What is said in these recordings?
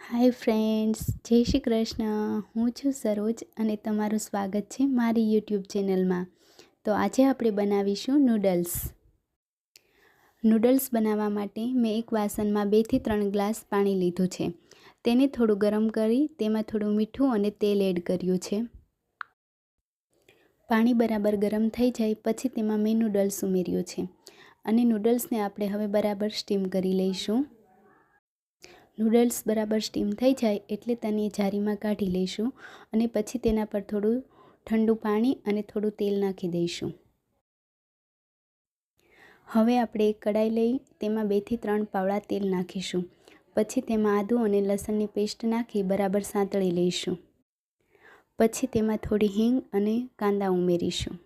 Hi friends, જય શ્રી કૃષ્ણ. હું છું સરોજ અને તમારું સ્વાગત છે મારી યુટ્યુબ ચેનલમાં. તો આજે આપણે બનાવીશું નૂડલ્સ. નૂડલ્સ બનાવવા માટે મેં એક વાસણમાં 2 થી 3 ગ્લાસ પાણી લીધું છે. તેને થોડું ગરમ કરી તેમાં થોડું મીઠું અને તેલ એડ કર્યું છે. પાણી બરાબર ગરમ થઈ જાય પછી તેમાં મેં નૂડલ્સ ઉમેર્યું છે અને નૂડલ્સને આપણે હવે બરાબર સ્ટીમ કરી લઈશું. નૂડલ્સ બરાબર સ્ટીમ થઈ જાય એટલે તેને જારીમાં કાઢી લઈશું અને પછી તેના પર થોડું ઠંડુ પાણી અને થોડું તેલ નાખી દઈશું. હવે આપણે એક કડાઈ લઈ તેમાં 2 થી 3 પાવડા તેલ નાખીશું. પછી તેમાં આદું અને લસણની પેસ્ટ નાખી બરાબર સાંતળી લઈશું. પછી તેમાં થોડી હિંગ અને કાંદા ઉમેરીશું.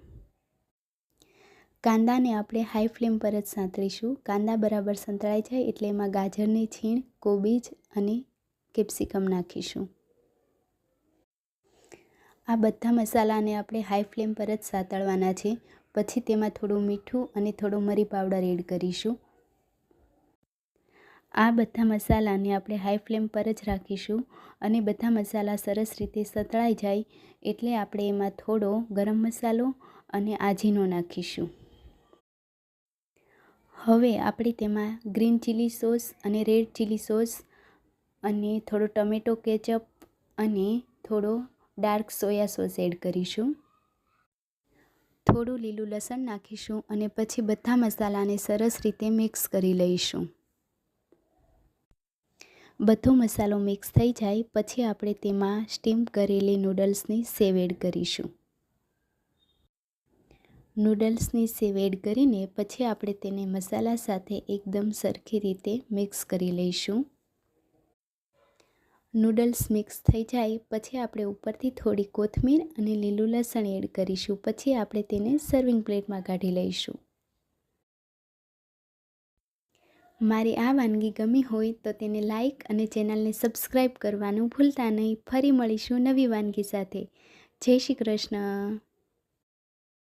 કાંદાને આપણે હાઈ ફ્લેમ પર જ સાંતળીશું. કાંદા બરાબર સંતળાઈ જાય એટલે એમાં ગાજરની છીણ, કોબીજ અને કેપ્સિકમ નાખીશું. આ બધા મસાલાને આપણે હાઈ ફ્લેમ પર જ સાંતળવાના છે. પછી તેમાં થોડું મીઠું અને થોડો મરી પાવડર એડ કરીશું. આ બધા મસાલાને આપણે હાઈ ફ્લેમ પર જ રાખીશું અને બધા મસાલા સરસ રીતે સતળાઈ જાય એટલે આપણે એમાં થોડો ગરમ મસાલો અને આજીનો નાખીશું. હવે આપણે તેમાં ગ્રીન ચીલી સોસ અને રેડ ચીલી સોસ અને થોડો ટમેટો કેચઅપ અને થોડો ડાર્ક સોયા સોસ એડ કરીશું. થોડું લીલું લસણ નાખીશું અને પછી બધા મસાલાને સરસ રીતે મિક્સ કરી લઈશું. બધો મસાલો મિક્સ થઈ જાય પછી આપણે તેમાં સ્ટીમ કરેલી નૂડલ્સની સેવ એડ કરીશું. નૂડલ્સની સેવ એડ કરીને પછી આપણે તેને મસાલા સાથે એકદમ સરખી રીતે મિક્સ કરી લઈશું. નૂડલ્સ મિક્સ થઈ જાય પછી આપણે ઉપરથી થોડી કોથમીર અને લીલું લસણ એડ કરીશું. પછી આપણે તેને સર્વિંગ પ્લેટમાં કાઢી લઈશું. મારી આ વાનગી ગમી હોય તો તેને લાઈક અને ચેનલને સબસ્ક્રાઈબ કરવાનું ભૂલતા નહીં. ફરી મળીશું નવી વાનગી સાથે. જય શ્રી કૃષ્ણ.